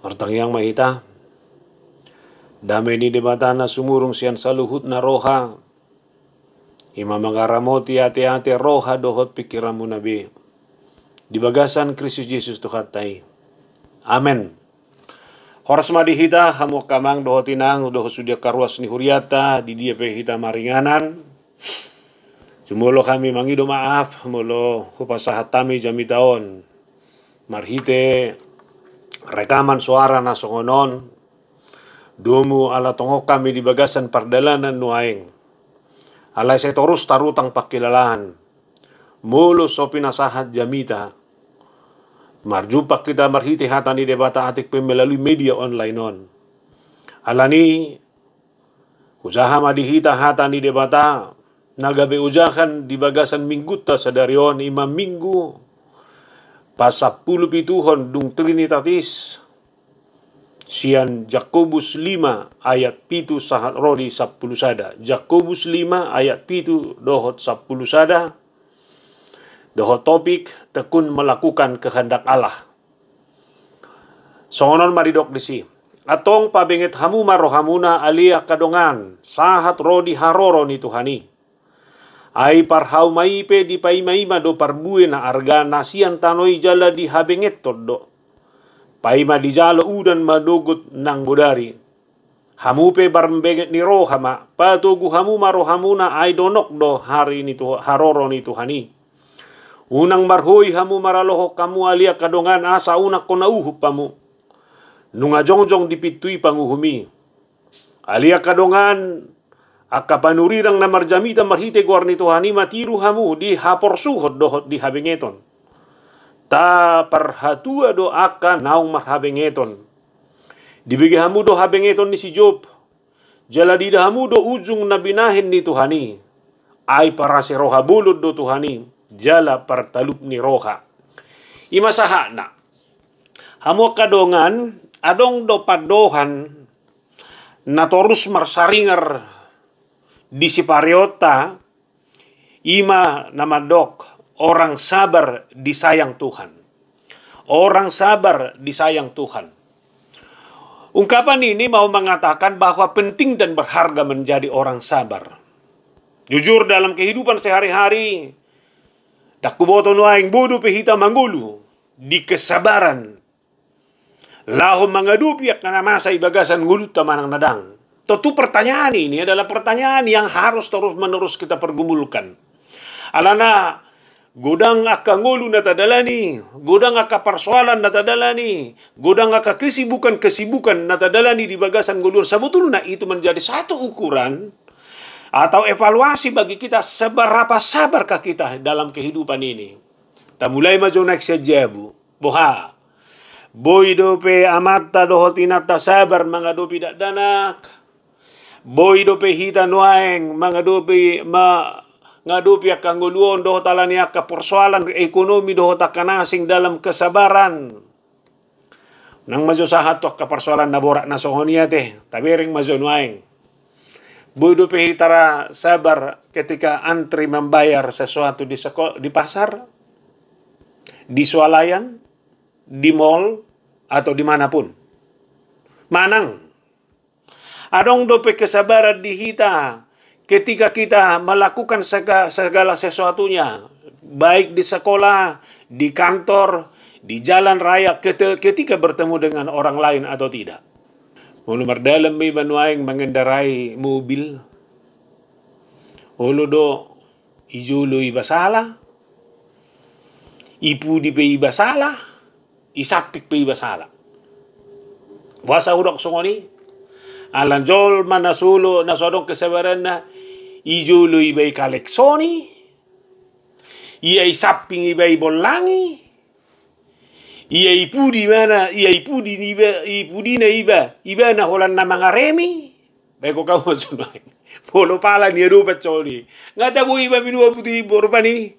Martang yang mahita. Dame ni debatana sumurung sian saluhut na roha. Ima mangaramoti ate-ate roha dohot pikiramu nabi. Di bagasan Kristus Yesus tuhatai. Amen. Horas madihita hamu kamang dohotinang doho sudia karuas ni huriata di dia pe hita maringanan. Jumulo kami mangido maaf mulo hupasahatami jami taon. Marhite rekaman suara nasongonon. Domu ala tongok kami di bagasan pardalanan nuaing. Alay saya terus tarutang pakilalahan. Mulu sopi nasahat jamita. Marjumpa kita marhiti hatani debata atik melalui media online on. Alani usaha madihita hatani debata nagabe ujahan di bagasan mingguta sadarion imam minggu pasapulu pituhon dung trinitatis sian Jakobus 5 ayat pitu sahat rodi 10 sada. Jakobus 5 ayat pitu dohot 10 sada. Dohot topik tekun melakukan kehendak Allah. Songonon maridok disi. Atong pabenget hamu marohamuna alia kadongan sahat rodi haroro ni Tuhani. Ai parhau maipe di paimaima do parbue na arga nasian tanoi jala di habenget todo. Paima di jala udan madogot nang bodari. Hamu pe barmbenget ni rohama patugu hamu marohamuna ai donok do hari ni haroro ni Tuhani. Unang marhoy hamu maraloho kamu alia kadongan asa unak ko nauhup pamu. Nunga jongjong dipitui panguhumi. Alia kadongan akapanurirang na marjamita marhite guarni Tuhani matiru hamu di hapor suhot dohot di habengeton. Ta parhatua do aka naung marhabengeton. Dibigi hamu do habengeton ni si Job. Jaladida hamu do ujung nabinahin ni Tuhani. Ay para si roha bulod do Tuhani. Jala partalup ni roha. Imasaha na. Hamu kadongan adong do padohan na torus marsaringar di si pariota ima namadok orang sabar disayang Tuhan. Orang sabar disayang Tuhan. Ungkapan ini mau mengatakan bahwa penting dan berharga menjadi orang sabar. Jujur dalam kehidupan sehari-hari dakuboto nuaing bodo pehita manggulu di kesabaran. Lahom mangadupi ak na masa ibagasan ngulut tamanang nadang. Tentu pertanyaan ini adalah pertanyaan yang harus terus-menerus kita pergumulkan. Alana godang aka ngulu na tadalani, godang aka persoalan na tadalani, godang aka kesibukan-kesibukan na tadalani di bagasan ngulur. Sebetulnya itu menjadi satu ukuran atau evaluasi bagi kita seberapa sabarkah kita dalam kehidupan ini. Ta mulai maju next jabu. Boha. Boy dope amata dohotinata sabar mangadopi danak. Boy dope hita nuaeng mangadopi ngadopi akanguluon dohotalani aka persoalan ekonomi dohotakanasing dalam kesabaran. Nang maju sahat to ka persoalan naborak na sohonia teh, tabering maju nuaeng. Bodo pehitara sabar ketika antri membayar sesuatu di pasar, di swalayan, di mall, atau dimanapun. Manang. Adong dope kesabaran di hita ketika kita melakukan segala sesuatunya. Baik di sekolah, di kantor, di jalan raya, ketika bertemu dengan orang lain atau tidak. Ulu mardalam may banuaing mengendarai mobil. Ulu do ijulo ibasala. Ipudi pe ibasala. Isapik pe ibasala. Wasa udok songoni. Alanjol manasulo nasodong kesabaran na ijulo ibay kaleksoni. Iya isaping ibay bolangi. Iya ipudi mana, iya ipudi na iba na holan na mga remi. Beko ka mo sunay. Polo pala niya rupat soli. Ngata mo iba minua puti borpani.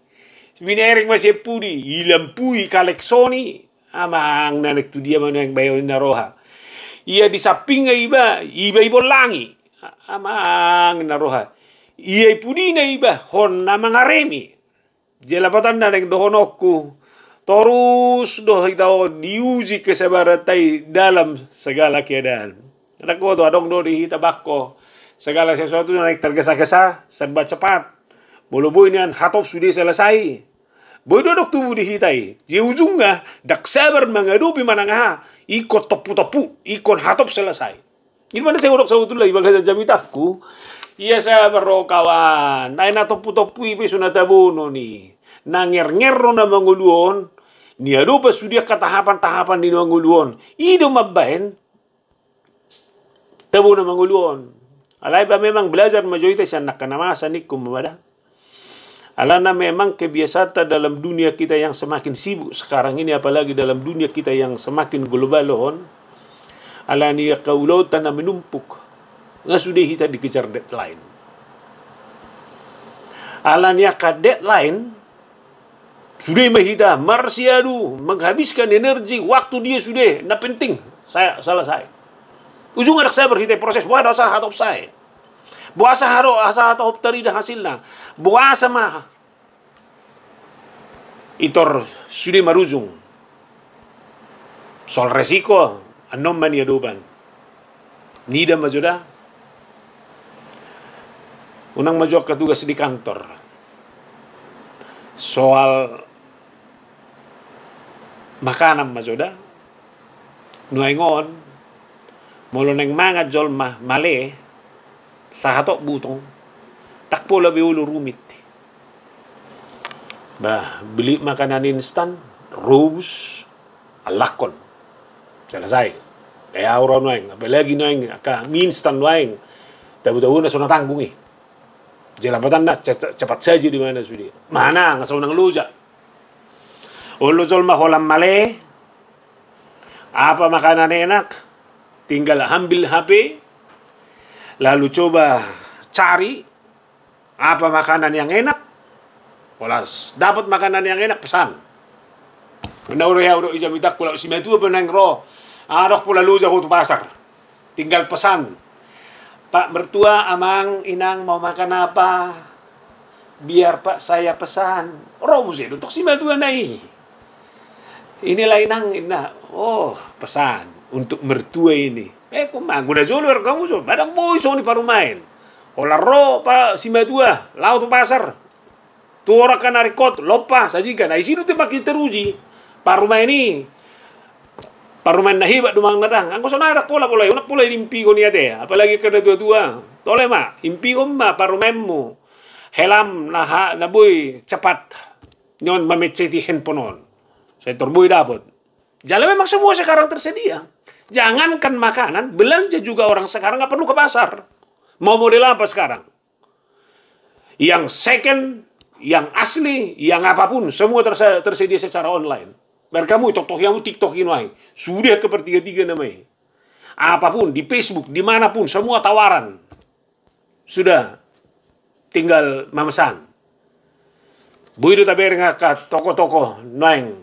Binering masih pudi, ilampui kaleksoni. Amang nanek tu dia mana yang bayo na roha. Iya disaping iba ibolangi. Amang na roha. Iya ipudi na iba hon na mga remi. Jelapatan na nagdohonokku. Terus doh kita diuji kesabaratai dalam segala keadaan. Anak ko to adong do di tabako. Segala sesuatu yang naik tergesa-gesa, serba cepat. Muluboy niyan hatop sudah selesai. Boy dodok tubuh dihitai. Di ujungnya dak sabar menghadapi manangha. Ikut topu-topu, ikon hatop selesai. Ini mana saya urok sa utulay baga jamitaku. Iya sabar ro kawan. Ay na topu-topu ipe sunatabuno ni. Nanger-nger na manguluon. Niado pa sudia katahapan-tahapan di manguluon. Ido mabahin. Tabo na manguluon. Alay ba memang belajar majority siya nakanamasan ni kumamada. Ala na memang kebiasaan dalam dunia kita yang semakin sibuk sekarang ini, apalagi dalam dunia kita yang semakin global, ala niya kaulautan na menumpuk. Nga sudah kita dikejar deadline. Ala niya ka deadline, sudah mahita, marsiadu, menghabiskan energi, waktu dia sudah, na penting, saya selesai. Ujung anak saya berhitai proses, buat asa hatop saya. Buasa haro, asa hatop terida hasilnya. Buasa mah. Itor, sudah marujung. Soal resiko, anom man yaduban. Nida majuda. Unang majuak katugas di kantor. Soal makanan majuda. Nuaingon, molo neng mga jolma male, sa hatok butong, takpo labi ulo rumit. Bah, beli makanan instan, rebus, alakon. Selesai. Kaya orang nuaing, apalagi nuaing, ka instan nuaing, tabu-tabu na sunang tanggung eh. Jelapatan na, cepat saja di mana sudah. Mana, ngasau nang luja. Ulu jolma holam male, apa makanan enak, tinggal ambil HP, lalu coba cari apa makanan yang enak. Walas, dapat makanan yang enak, pesan. Udah ya udah ijamitak pula si metu apa nang ro. Adok pula luza ko pasar. Tinggal pesan. Pak mertua, amang, inang mau makan apa? Biar Pak saya pesan. Ro musi untuk si metu nai. Inilah inang, inah. Oh, pesan untuk mertua ini. Kumang, udah jolor kamu so. Badang boy so ni parumain. Olah ro pa si metua, laut pasar. Tu orang kan narikot, lopa sajikan. Nah, sini tuh makin teruji. Parumain ini. Parumain nahibat dumang nadang. Angko sana ada pola-pola. Unak pola impi ko niya te. Apalagi kada tua-tua. Tole ma, impi ko ma parumainmu. Helam na boy cepat. Nyon mametseti handphone. Saya terboy dapat. Jalan memang semua sekarang tersedia. Jangankan makanan, belanja juga orang sekarang nggak perlu ke pasar. Mau model apa sekarang? Yang second, yang asli, yang apapun, semua tersedia secara online. Biar kamu TikTok ini, sudah ke pertiga-tiga namanya. Apapun, di Facebook, dimanapun, semua tawaran. Sudah, tinggal memesan. Bu itu tapi ke toko-toko naing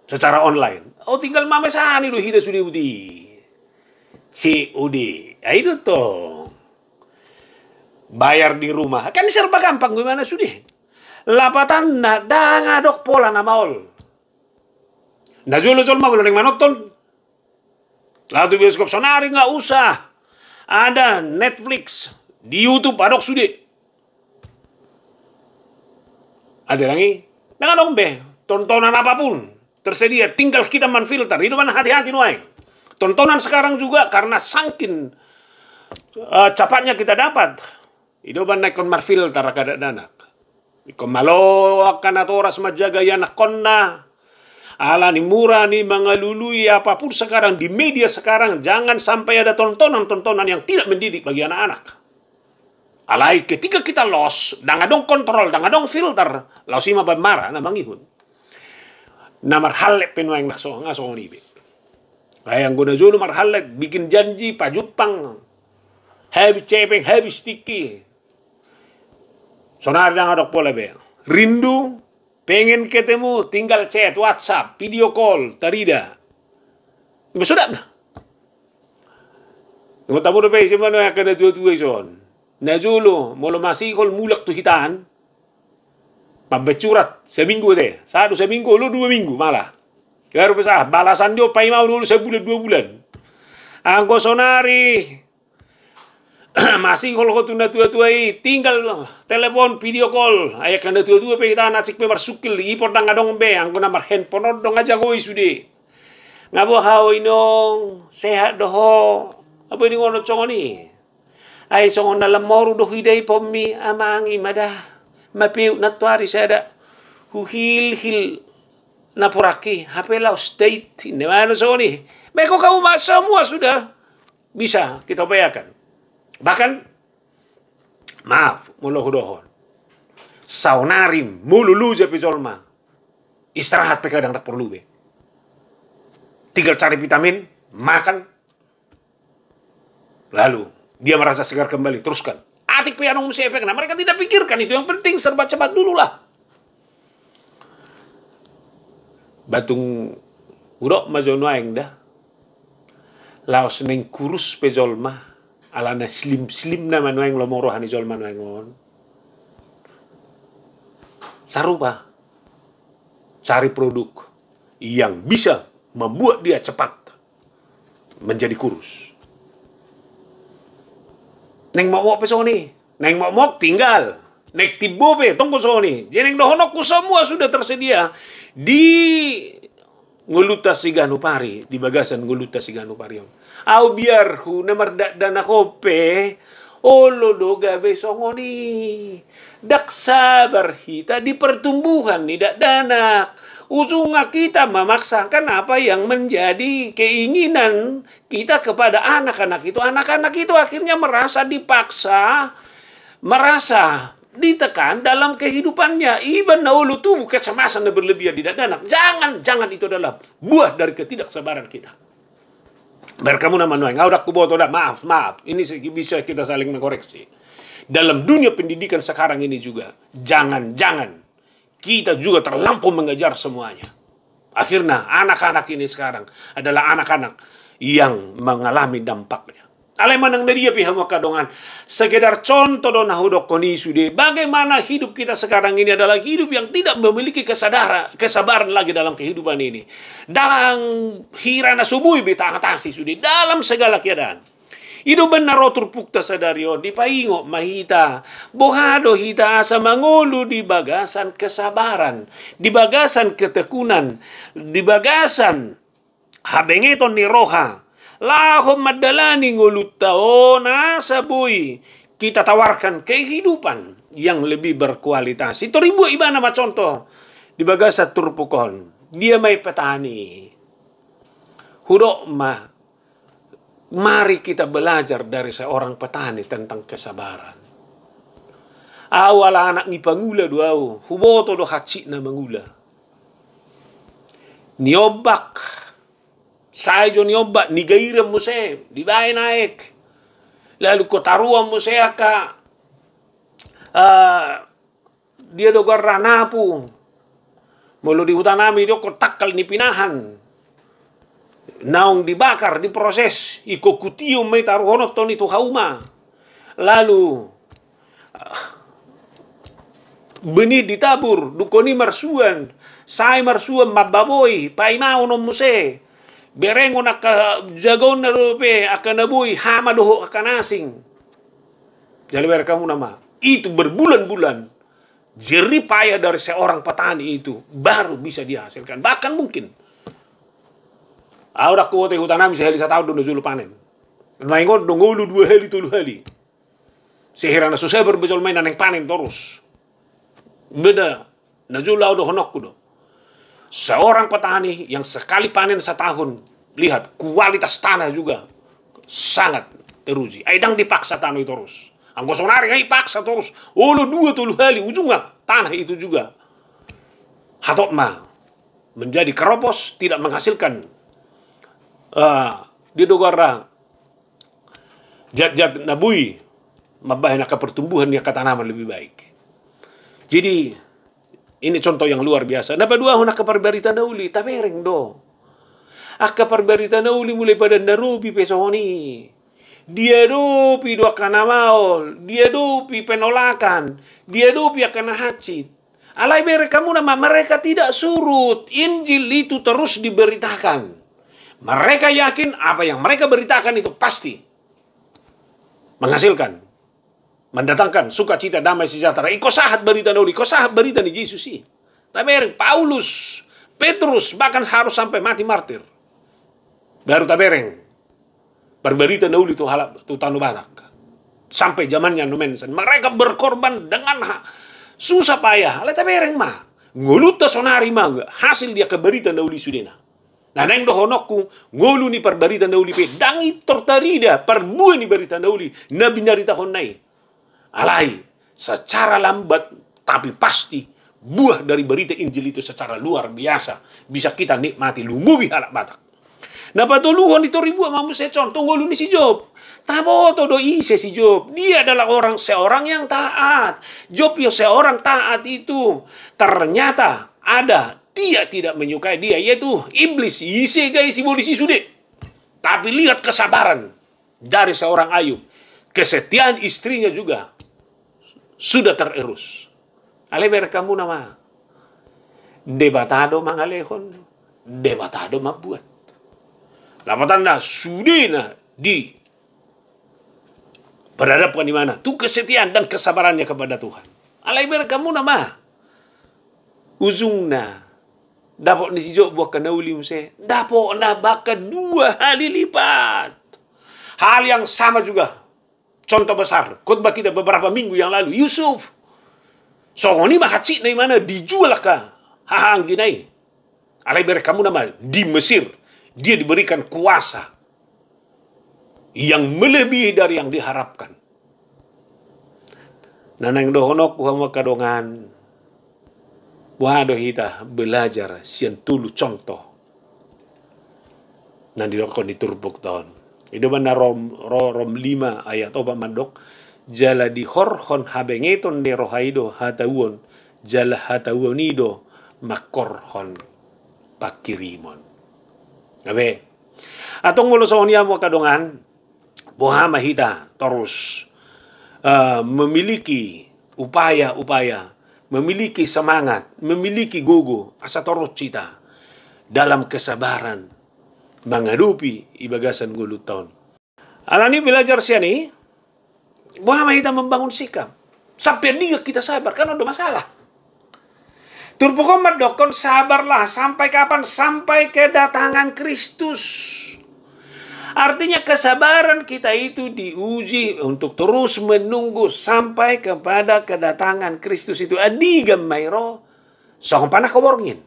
secara online. Oh tinggal memesan itu hida sudah budi. COD. Ya itu toh. Bayar di rumah. Kan serba gampang gimana sudah. Lapatan na dangadok pola na maol. Na jolo-jolo mah belum manoton. Lalu bioskop sonari nggak usah. Ada Netflix. Di YouTube adok sudah. Ada lagi. Nggak dong be. Tontonan apapun. Tersedia. Tinggal kita menfilter. Itu mana hati-hati nuai. Tontonan sekarang juga karena saking cepatnya kita dapat. Itu ban naikon marfilter kada danak. Ikon malo akan atau oras majaga ya nakonna. Ala ni murah ni mengalului apapun sekarang di media sekarang. Jangan sampai ada tontonan-tontonan yang tidak mendidik bagi anak-anak. Alai ketika kita los, dangadong kontrol, dangadong filter, lausima marah na mangihun. Na marhalep penuang ngaso nibe. Kaya ang guna julo marhalep bikin janji pajupang. Habis cepeng, habis sticky. Sonar dangadok pola be. Rindu, pengen ketemu, tinggal chat, WhatsApp, video call, tarida. Sudah na. Nggak tahu be si mana yang kena tua-tua ison. Na julo, molo masikol mulak tu hitaan. Mabecurat seminggu teh. Satu seminggu, lu 2 minggu malah. Baru pesah, balasan dia pai mau dulu sebulan 2 bulan. Angko sonari. Masih kalau kau tunda tua-tua tinggal telepon video call. Ayah kanda tua-tua pe kita nasik pe marsukil ipor dang adong be angko nomor handphone dong aja koi sude. Ngabo hao inong sehat doho. Apa ini ngono congoni? Ay songon na lamoru do hidai pommi amangi mada. Mapiu natwari sada. Huhil na puraki. HP lau state. Ini mana songoni? Meko kamu semua sudah bisa kita upayakan. Bahkan maaf mulu hudohon. Saunarim mululu je pejolma. Istirahat pe kadang tak perlu be. Tinggal cari vitamin, makan. Lalu dia merasa segar kembali, teruskan. Atik pe anong efek. Nah, mereka tidak pikirkan itu. Yang penting serba cepat dulu lah. Batung urok majono aing dah. Laos neng kurus pe jolma. Alana slim na manuang lomoro hani jolma nuangon. Sarupa. Cari produk yang bisa membuat dia cepat menjadi kurus. Neng mau pe soni. Neng mau tinggal. Nek tibo pe tongko soni. Jadi neng dohonokku semua sudah tersedia di nguluta siganu pari, di bagasan nguluta siganu pari. Au biar hu namar dana kope. Olo doga besongoni. Dak sabar hita di pertumbuhan tidak danak. Ujungnya kita memaksakan apa yang menjadi keinginan kita kepada anak-anak itu. Anak-anak itu akhirnya merasa dipaksa, merasa ditekan dalam kehidupannya. Iban naulu tubuh kecemasan dan berlebihan tidak danak. Jangan itu adalah buah dari ketidaksabaran kita. Berkamu nama nuai, ngaudak kuboto dah, maaf. Ini bisa kita saling mengkoreksi. Dalam dunia pendidikan sekarang ini juga, jangan kita juga terlampau mengejar semuanya. Akhirnya anak-anak ini sekarang adalah anak-anak yang mengalami dampaknya. Alemanang nadia pihak kadongan. Sekedar contoh dona hudok koni sude. Bagaimana hidup kita sekarang ini adalah hidup yang tidak memiliki kesabaran lagi dalam kehidupan ini. Dan hirana subui beta atasi sude dalam segala keadaan. Ido benar rotur pukta sadario di paingo mahita. Bohado hita asa mangulu di bagasan kesabaran. Di bagasan ketekunan. Di bagasan habengeton ni roha. Lahom madalani ngulut taon sabui. Kita tawarkan kehidupan yang lebih berkualitas. Itu ribu iba nama contoh. Di bagasa turpukon. Dia may petani. Hudok mari kita belajar dari seorang petani tentang kesabaran. Awal anak ni pangula duau. Huboto do hacik na mangula. Niobak. Saya jo nyoba ni gairam mo se, di ba naik. Lalu ko taruan mo se ka dia do garanapu. Mulu di hutan nami do ko takal ni pinahan. Naong dibakar, diproses, iko kutium may taruhonot to nito hauma. Lalu benih ditabur, dukoni marsuan, say marsuan mababoy, paimao no mo se. Berengo naka jagon na rupe akan nabuy hama doho akan asing. Jadi kamu nama itu berbulan-bulan jerih payah dari seorang petani itu baru bisa dihasilkan. Bahkan mungkin awak kuote hutan nami sehari satu tahun dulu panen. Maingon dongolu 2 heli 3 heli. Sehirana susah berbesol main yang panen terus. Beda najula udah honok kudo. Seorang petani yang sekali panen setahun, lihat kualitas tanah juga sangat teruji. Aidang dipaksa tanah itu terus. Anggosonari paksa terus. Ulu 2 kali ujungnya tanah itu juga. Hatot menjadi keropos, tidak menghasilkan di dogara jat nabui mabahina ke pertumbuhan yang ke tanaman lebih baik. Jadi ini contoh yang luar biasa. Napa dua huna kaparbarita nauli tabereng do. Akaparbarita nauli mulai pada narubi pesoni. Dia dopi dua kana maol, dia dopi penolakan, dia dopi akan hacit. Alai mereka nama mereka tidak surut. Injil itu terus diberitakan. Mereka yakin apa yang mereka beritakan itu pasti menghasilkan, mendatangkan sukacita, damai, sejahtera. Iko sahat berita nauli, iko sahat berita ni Yesus sih. Tapi Paulus, Petrus bahkan harus sampai mati martir. Baru tabereng berberita nauli tu halap tu tanu batak. Sampai zamannya numensan. Mereka berkorban dengan susah payah. Alai tabereng mah. Nguluta sonari mah hasil dia keberita nauli sudena. Nah, neng dohonokku ngulu ni perberita nauli pe dangi tortarida perbuah ni berita nauli nabi narita honai. Alai secara lambat tapi pasti buah dari berita Injil itu secara luar biasa bisa kita nikmati lumubi halak batak. Nah, patuluhon itu ribu mamu secon ngulu ni si Job. Tabo todo ise si Job. Dia adalah seorang yang taat. Job yang seorang taat itu ternyata ada dia tidak menyukai dia, yaitu iblis. Ise guys, si bolisi sude. Tapi lihat kesabaran dari seorang Ayub. Kesetiaan istrinya juga sudah tererus. Aleber kamu nama debatado mangalehon, debatado mabuat. Lamatanda sudena di berhadapkan di mana? Tuh kesetiaan dan kesabarannya kepada Tuhan. Aleber kamu nama uzungna. Dapok ni si Job buat kanauli muse. Dapok na baka 2 kali lipat. Hal yang sama juga. Contoh besar. Khotbah kita beberapa minggu yang lalu. Yusuf. So, ini mahatsi na mana dijual ka. Hahang ginay. Alay ber kamu nama di Mesir. Dia diberikan kuasa yang melebihi dari yang diharapkan. Nanang dohonok kuhama kadongan. Wado hita belajar sian tulu contoh. Nanti dokon diturbuk tahun. Itu mana rom 5 ayat oba mandok. Jala di horhon habengeton de rohaido hatawon. Jala hatawonido makorhon pakirimon. Ngabe. Atong mulo sa unya mo kadongan. Buha mahita terus memiliki upaya-upaya, memiliki semangat, memiliki gogo, asa torot cita dalam kesabaran menghadapi ibagasan gulut tahun. Alani belajar siya ni, buah kita membangun sikap. Sampai dia kita sabar, kan ada masalah. Turpukomat dokon sabarlah, sampai kapan? Sampai kedatangan Kristus. Artinya kesabaran kita itu diuji untuk terus menunggu sampai kepada kedatangan Kristus itu. Adigam mayro. Song panah kaworngin.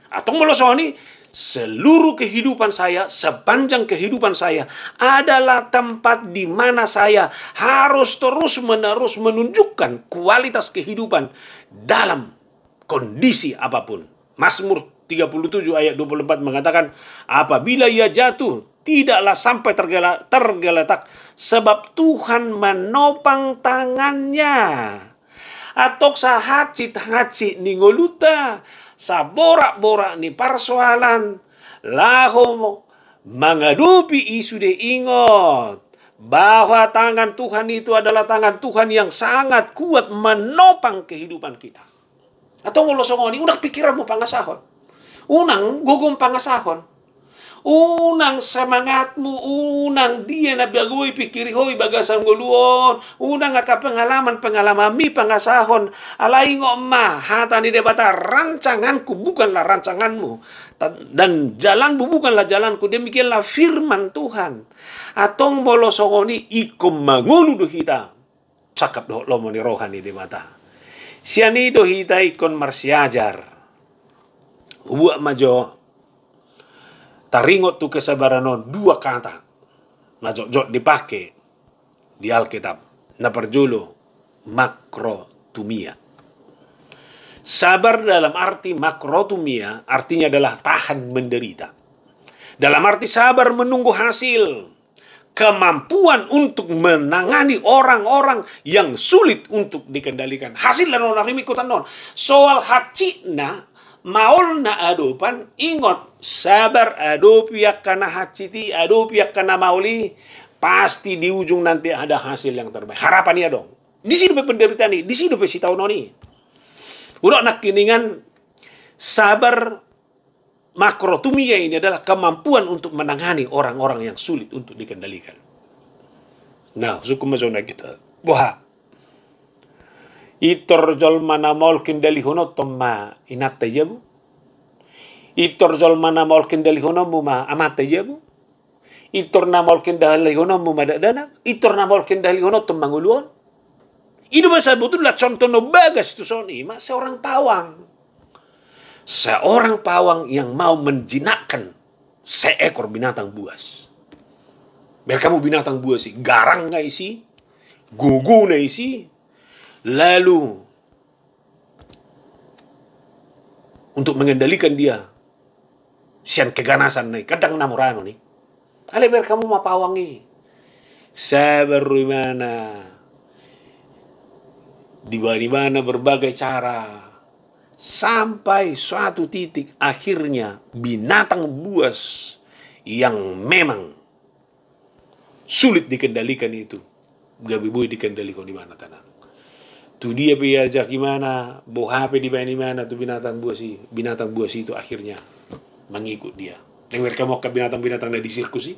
Atau melosoni seluruh kehidupan saya, sepanjang kehidupan saya adalah tempat di mana saya harus terus-menerus menunjukkan kualitas kehidupan dalam kondisi apapun. Mazmur 37 ayat 24 mengatakan, apabila ia jatuh, tidaklah sampai tergeletak, sebab Tuhan menopang tangannya. Atok sa hacit-hacit ni ngoluta, sa borak-borak ni persoalan, laho menghadapi isu de ingot, bahwa tangan Tuhan itu adalah tangan Tuhan yang sangat kuat menopang kehidupan kita. Atau ngolosongoni, unak pikiranmu pangasahon. Unang gugong pangasahon. Unang semangatmu, unang dia na bagoy pikiri hoy bagasan guluon, unang aka pengalaman mi pangasahon, alay ngo ma hata ni debata rancanganku bukanlah rancanganmu dan jalanmu bukanlah jalanku, demikianlah firman Tuhan. Atong bolosongoni ikom mangulu do hita sakap do lomo ni rohani di mata. Siani do hita ikon marsiajar. Ubuak majo taringot tu kesabaranon 2 kata majok-jok dipakai di Alkitab na perjulu makrotumia. Sabar dalam arti makrotumia artinya adalah tahan menderita. Dalam arti sabar menunggu hasil, kemampuan untuk menangani orang-orang yang sulit untuk dikendalikan. Hasil dan orang ikutan non. Soal hacina maol na adopan, ingot, sabar adopiak kana haciti, adopiak kana mauli, pasti di ujung nanti ada hasil yang terbaik. Harapan ya dong. Di sini penderitaan nih, di sini si tahun ini. Udah nak kiningan sabar makrotumia ini adalah kemampuan untuk menangani orang-orang yang sulit untuk dikendalikan. Nah, suku mazona kita. Wah. Itorjol mana maul kendali hono tomma inata jabu. Itorjol mana maul kendali hono ma amata jabu. Itor na maul kendali hono ma dana. Itor na maul kendali hono tom manguluan. Itu bahasa betul lah contoh no bagas tu soni ma seorang pawang. Seorang pawang yang mau menjinakkan seekor binatang buas. Biar kamu binatang buas sih, garang nggak isi, gugu nggak isi, lalu untuk mengendalikan dia, sian keganasan nih, kadang namurano nih. Ale biar kamu mau pawangi, sabar di mana, di mana berbagai cara. Sampai suatu titik akhirnya binatang buas yang memang sulit dikendalikan itu gak boleh dikendalikan di mana tanah. Tu dia biar gimana, bawa HP di mana tuh binatang buas itu akhirnya mengikut dia. Dengar kamu ke binatang-binatang di sirkus sih.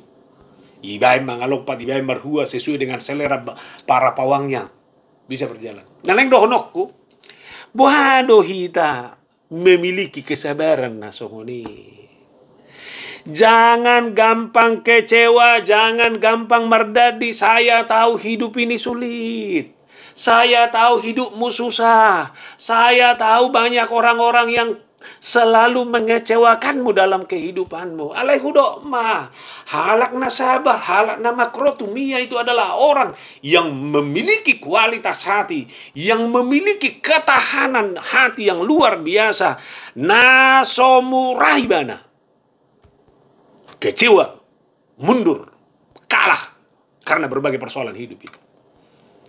Ibai mangalompat, ibai marhua sesuai dengan selera para pawangnya bisa berjalan. Naleng dohonokku. Bohado hita memiliki kesabaran nasongoni. Jangan gampang kecewa, jangan gampang merdadi. Saya tahu hidup ini sulit. Saya tahu hidupmu susah. Saya tahu banyak orang-orang yang selalu mengecewakanmu dalam kehidupanmu. Alaihudok mah. Halak na sabar, halak na makrotumia itu adalah orang yang memiliki kualitas hati, yang memiliki ketahanan hati yang luar biasa. Nasomurahibana. Kecewa, mundur, kalah karena berbagai persoalan hidup itu.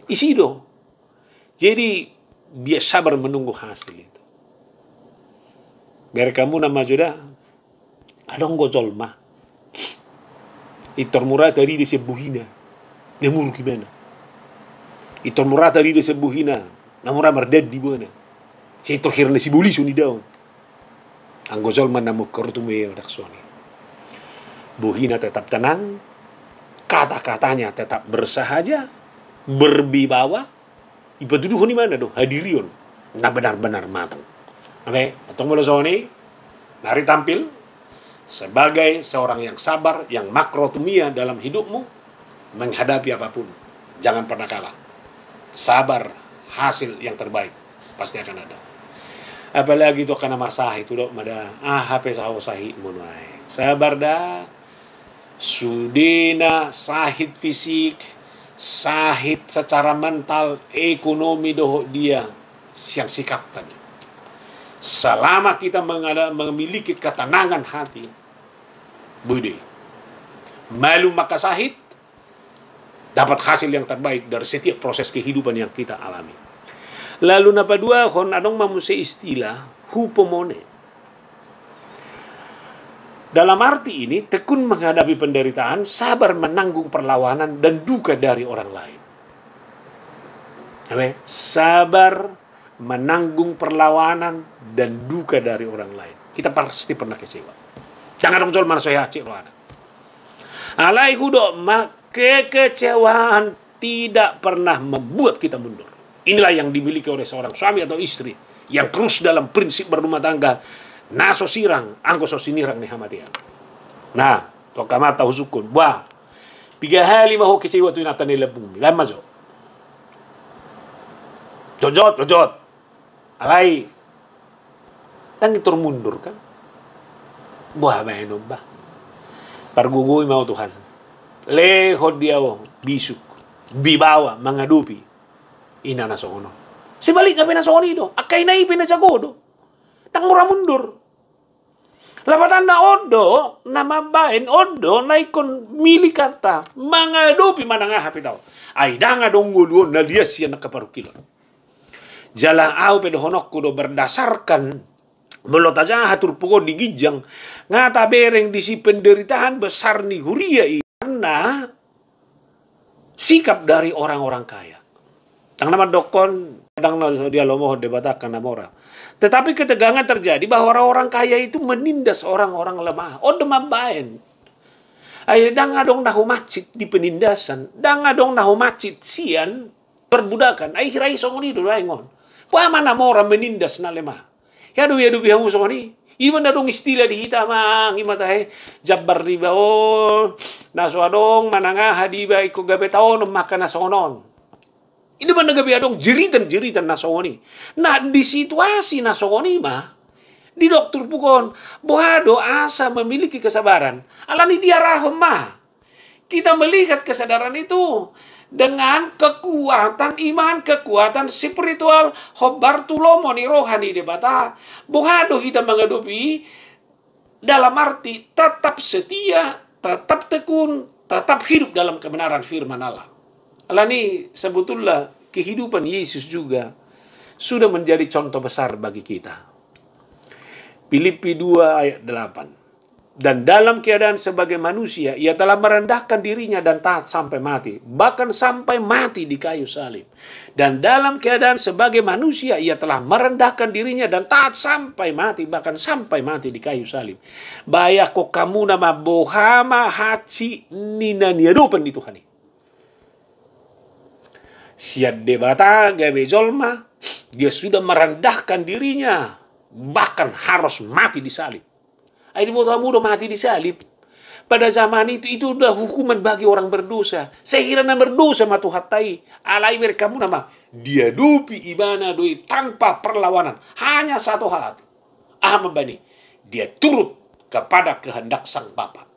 Isi dong. Jadi dia sabar menunggu hasil itu. Biar kamu nama joda adong gozol mah. Itor murah tadi di sebuhina. Dia muru gimana? Itor murah tadi di sebuhina. Namura merded di mana? Saya itor hirna si buli suni daun. Ang gozol man namu kertumeo daksoni. Buhina tetap tenang. Kata-katanya tetap bersahaja. Berbibawa. Iba duduk di mana doh? Hadirion. Nah benar-benar matang. Oke, atau mulai Sony, mari tampil sebagai seorang yang sabar, yang makrotumia dalam hidupmu, menghadapi apapun. Jangan pernah kalah. Sabar, hasil yang terbaik pasti akan ada. Apalagi itu karena masalah itu dok, mada HP sahi munai. Sabar dah, sudina sahid fisik, sahid secara mental, ekonomi doh dia siang sikap tadi. Selama kita memiliki ketenangan hati, bude, malu maka sahid, dapat hasil yang terbaik dari setiap proses kehidupan yang kita alami. Lalu napa dua, hon adong mamuse istilah hupomone. Dalam arti ini, tekun menghadapi penderitaan, sabar menanggung perlawanan dan duka dari orang lain. Sabar menanggung perlawanan dan duka dari orang lain. Kita pasti pernah kecewa. Jangan dong jual mana saya kecewa. Alai hudok mak kekecewaan tidak pernah membuat kita mundur. Inilah yang dimiliki oleh seorang suami atau istri yang terus dalam prinsip berumah tangga. Naso sirang, angko so sinirang nih hamatian. Nah, toka mata husukun. Wah, 3 hari mahu kecewa tu nata nila bumi. Lama jo. Jojot. Alai, dan itu mundur kan? Buah mainom bah. Pargugoy mau Tuhan. Lehod dia bisuk, bibawa, mengadupi. Ina na sono. Sebalik nga pinasoni do. Akay na ipinasagodo. Tang mura mundur. Lapatan na odo, na mabain odo, na ikon milikata. Mengadupi manangahapi tau. Ay danga dong nguluon na dia siya nakaparukilon. Jala au pedohonok kudo berdasarkan melot aja hatur pugo di gijang ngata bereng di si penderitaan besar ni huria karena sikap dari orang-orang kaya. Tang nama dokon kadang dia lomoh debatakan nama orang. Tetapi ketegangan terjadi bahwa orang-orang kaya itu menindas orang-orang lemah. Oh, demam baen. Ay dang adong nahu macit di penindasan, dang adong nahu macit sian perbudakan. Ay hirai songoni dulu aingon. Pa mana mo orang menindas na lemah. Ya du bihamu songoni. Iban adong istilah di hita mang imatahe jabbar di baon naso adong mananga hadiba iko gabe taon maka nasonon. Ini man nagabi adong jeritan nasongoni. Nah di situasi nasongoni mah di dokter pukon, bohado asa memiliki kesabaran. Alani dia rahom mah. Kita melihat kesadaran itu dengan kekuatan iman, kekuatan spiritual, hobartulomo ni rohani debata. Bohado kita menghadapi dalam arti tetap setia, tetap tekun, tetap hidup dalam kebenaran firman Allah. Alani sebetulnya kehidupan Yesus juga sudah menjadi contoh besar bagi kita. Filipi 2 ayat 8. Dan dalam keadaan sebagai manusia, ia telah merendahkan dirinya dan taat sampai mati. Bahkan sampai mati di kayu salib. Dan dalam keadaan sebagai manusia, ia telah merendahkan dirinya dan taat sampai mati. Bahkan sampai mati di kayu salib. Baya ko kamu nama bohama haci nina niadopan di Tuhan. Siat debata gabe jolma, dia sudah merendahkan dirinya. Bahkan harus mati di salib. Ini mudah mati di salib. Pada zaman itu udah hukuman bagi orang berdosa. Saya kira na berdosa matu hatai. Alai mereka nama dia dupi ibana doi tanpa perlawanan. Hanya satu hati. Aham bani. Dia turut kepada kehendak sang Bapa.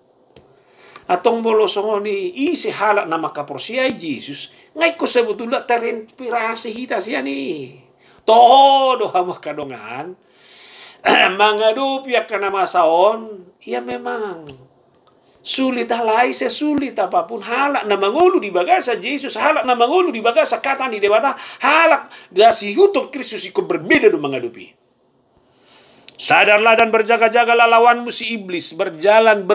Atong bolosongoni isi halak nama kaporsiai Yesus. Ngai ko sebetulnya terinspirasi hita siya ni. Todo hamah kadongan. Menghadapi akan masaon, ya memang sulit halai sesulit apapun halak na mangulu di bagasa Yesus, halak na mangulu di bagasa kata ni dewata, halak dasi hutuk Kristus ikut berbeda do menghadapi. Sadarlah dan berjaga-jagalah lawanmu si iblis, berjalan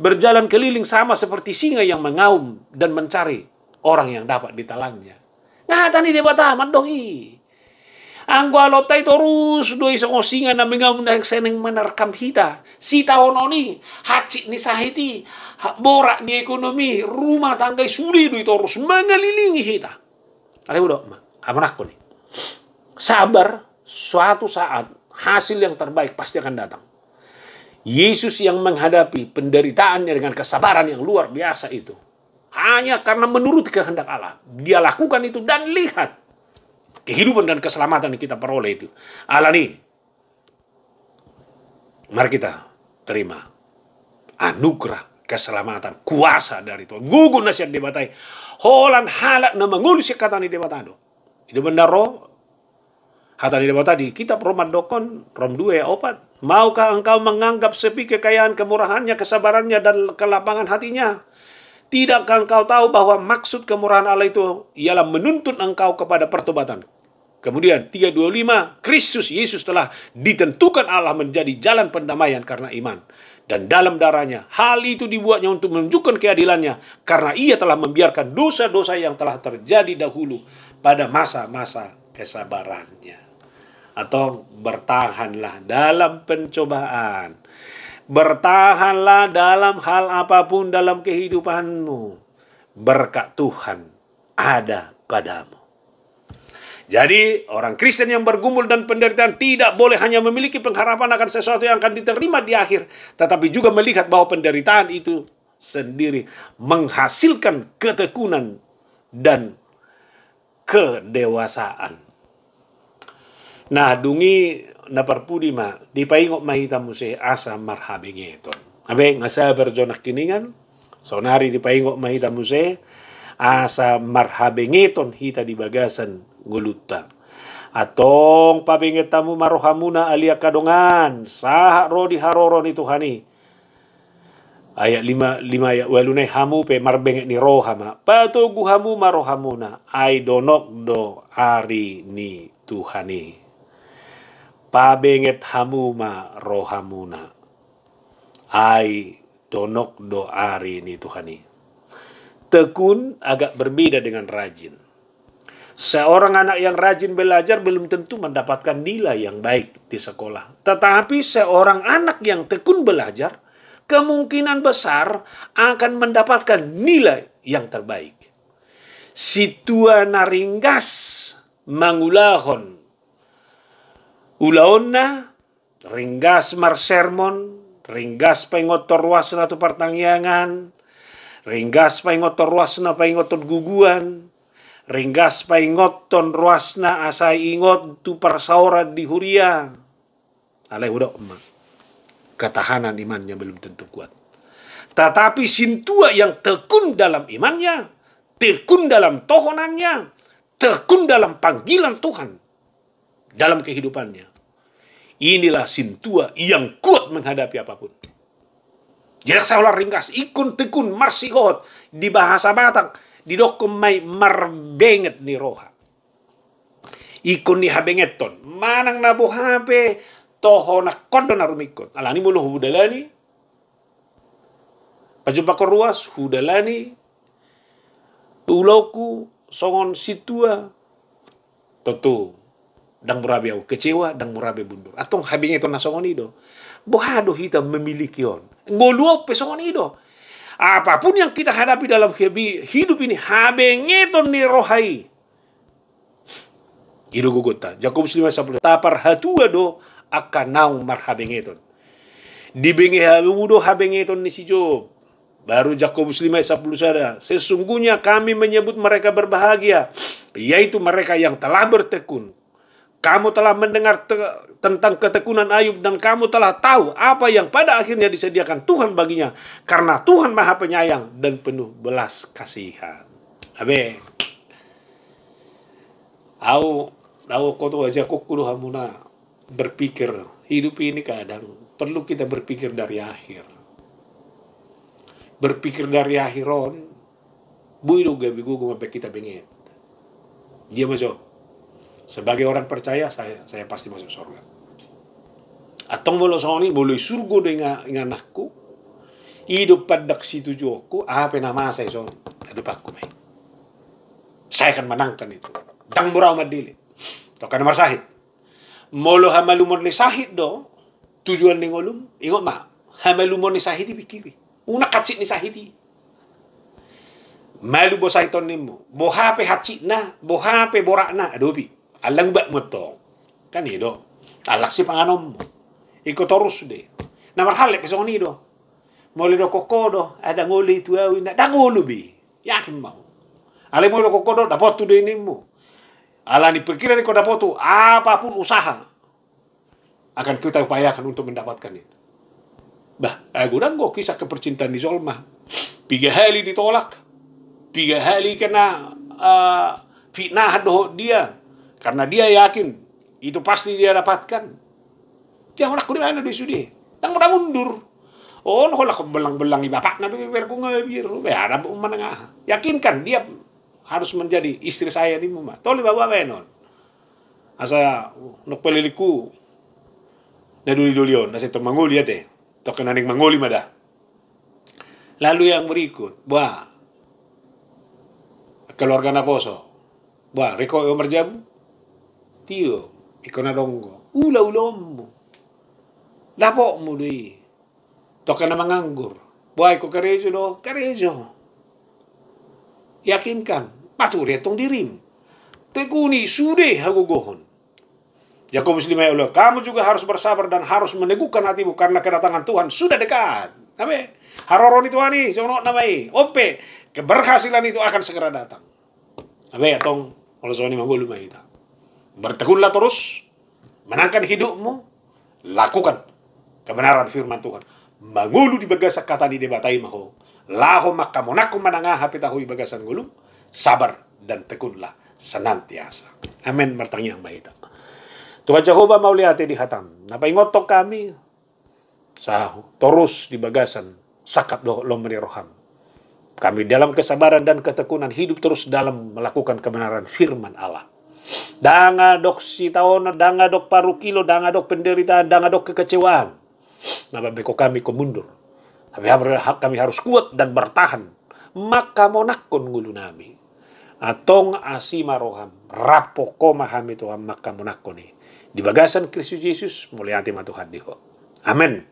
berjalan keliling sama seperti singa yang mengaum dan mencari orang yang dapat ditelannya. Ngata ni dewata mandohi. Ang gwalotay terus do isang osingan na mingam na seneng menerkam hita. Si tahun oni haci ni sahiti, borak ni ekonomi, rumah tangga suli do terus mengelilingi hita. Alay udah, amanak ko ni. Sabar, suatu saat hasil yang terbaik pasti akan datang. Yesus yang menghadapi penderitaannya dengan kesabaran yang luar biasa itu. Hanya karena menurut kehendak Allah. Dia lakukan itu dan lihat. Kehidupan dan keselamatan yang kita peroleh itu. Allah nih. Mari kita terima anugerah keselamatan kuasa dari Tuhan. Gugun nasihat debatai. Holan halak na mangulus kata ni debatado. Itu benar roh. Hata ni debata di kitab Roma Dokon Rom 2 4. Maukah engkau menganggap sepi kekayaan kemurahannya, kesabarannya dan kelapangan hatinya? Tidakkah engkau tahu bahwa maksud kemurahan Allah itu ialah menuntun engkau kepada pertobatan? Kemudian 3:25, Kristus Yesus telah ditentukan Allah menjadi jalan pendamaian karena iman. Dan dalam darahnya, hal itu dibuatnya untuk menunjukkan keadilannya. Karena ia telah membiarkan dosa-dosa yang telah terjadi dahulu pada masa-masa kesabarannya. Atau bertahanlah dalam pencobaan. Bertahanlah dalam hal apapun dalam kehidupanmu. Berkat Tuhan ada padamu. Jadi orang Kristen yang bergumul dan penderitaan tidak boleh hanya memiliki pengharapan akan sesuatu yang akan diterima di akhir. Tetapi juga melihat bahwa penderitaan itu sendiri menghasilkan ketekunan dan kedewasaan. Nah, dungi naparpudi ma di paingok mahita muse asa marhabingeton. Abe ngasa berjonak kiningan sonari di paingok mahita muse asa marhabingeton hita di bagasan ngulutta. Atong pabinget tamu marohamuna alia kadongan saha rodi haroro ni Tuhani. Ayat 5 ayat walunay hamu pe marbenget ni rohama. Patugu hamu marohamuna ay donok do ari ni Tuhani. Pabenget hamuma rohamuna ay donok do ari ni Tuhani. Tekun agak berbeda dengan rajin. Seorang anak yang rajin belajar belum tentu mendapatkan nilai yang baik di sekolah. Tetapi seorang anak yang tekun belajar, kemungkinan besar akan mendapatkan nilai yang terbaik. Situa naringgas mangulahon. Ulaonna, ringgas marsermon, ringgas paingotor ruas na tu pertangyangan, ringgas paingotor ruas na paingotor guguan, ringgas paingoton ruasna asai ingot tu persaura di huria. Alai udah emak. Ketahanan imannya belum tentu kuat. Tetapi sintua yang tekun dalam imannya, tekun dalam tohonannya, tekun dalam panggilan Tuhan dalam kehidupannya. Inilah sintua yang kuat menghadapi apapun. Jadi saya ringkas, ikun tekun marsihot di bahasa Batak. Di dokumai marbenget ni roha. Ikon ni habengeton. Manang nabo hape. Toho na kondo na rumikot. Alani mo no hudalani. Pajumpa ko ruas, hudalani. Ulauku, songon situa. Toto. Dang murabi ako kecewa, dang murabi bundur. Atong habengeton na songon ido. Bohado hita memiliki on. Ngoluop pe songon ido. Apapun yang kita hadapi dalam hidup ini, habengeton ni rohai. Ido gugota. Jakobus 5:10. Tapar hatua do akan naung marhabengeton. Dibengi hamudo habengeton ni si Job. Baru Jakobus 5:10 sada. Sesungguhnya kami menyebut mereka berbahagia, yaitu mereka yang telah bertekun. Kamu telah mendengar tentang ketekunan Ayub dan kamu telah tahu apa yang pada akhirnya disediakan Tuhan baginya. Karena Tuhan Maha Penyayang dan penuh belas kasihan. Abe. Aku koto aja kudu hamuna berpikir hidup ini kadang perlu kita berpikir dari akhir. Berpikir dari akhiron. Buido gabi gugu sampai kita bengit. Dia masuk. Sebagai orang percaya, saya pasti masuk surga. Atong bolo soni bolo surgo dengan anakku. Hidup padak situ joku, apa nama saya son? Hidup aku mai. Saya akan menangkan itu. Dang murau madili. Tokan nomor sahid. Molo hamalumon ni sahid do. Tujuan ni ngolum. Ingat ma. Hamalumon ni sahid dipikiri. Una kacit ni sahidi. Malu bo sahiton nimu. Bohape hacit na. Bohape borak na. Adobi. Alang ba mo to? Kanido. Alak si panganom mo. Iko torus de. Namarhale pesong nido. Moli do kokodo. Ada ngoli tu awin na. Dangolo bi. Yakin mau. Ale mo do kokodo. Dapat tu de nimu. Ala ni perkira ko dapat tu. Apapun usaha. Akan kita upayakan untuk mendapatkan itu. Bah. Agurang go kisah kepercintaan di Zolma. 3 kali ditolak. 3 kali kena fitnah do dia. Karena dia yakin itu pasti dia dapatkan. Dia orang kuda mana di sudi. Nang mudah mundur. Oh, noh lah belang-belangi bapak na dulu biar ku ngabir. Ya ada menengah. Yakinkan dia harus menjadi istri saya di rumah. Toli bawa benon. Asa nok peliliku. Na duli-dulion. Nasi to manguli ate. Tok naning manguli mada. Lalu yang berikut. Wah. Keluarga na poso. Wah, reko merjabu. Tio, ikaw na donggo. Ula-ulom mo. Lapo mo doy. Toka na manganggur. Buhay ko karejo do. Karejo. Yakinkan. Paturi itong dirim. Tekuni, sude hagugohon. Yakobus 5:11. Kamu juga harus bersabar dan harus meneguhkan hatimu karena kedatangan Tuhan sudah dekat. Amin. Haroron itu ani. Sono namai. Ope. Keberhasilan itu akan segera datang. Amin. Atong. Kalau soalnya manggul lumah kita. Bertekunlah terus, menangkan hidupmu, lakukan kebenaran firman Tuhan. Mangulu di bagasan kata di debatai maho. Laho maka monaku menangah hapi tahu di bagasan gulung, sabar dan tekunlah senantiasa. Amin. Bertanya yang baik. Tuhan Jehovah mau lihat di hatam. Napa ingotok kami? Sahu terus di bagasan sakat lo meriroham. Kami dalam kesabaran dan ketekunan hidup terus dalam melakukan kebenaran firman Allah. Danga dok sitaon, danga dok paru kilo, danga dok penderitaan, danga dok kekecewaan. Napa beko kami mundur. Tapi kami harus kuat dan bertahan. Maka monakon ngulu nami. atong asima roham rapoko mahami Tuhan makamunakko ni di bagasan Kristus Yesus muliati matuhan diho. Amen.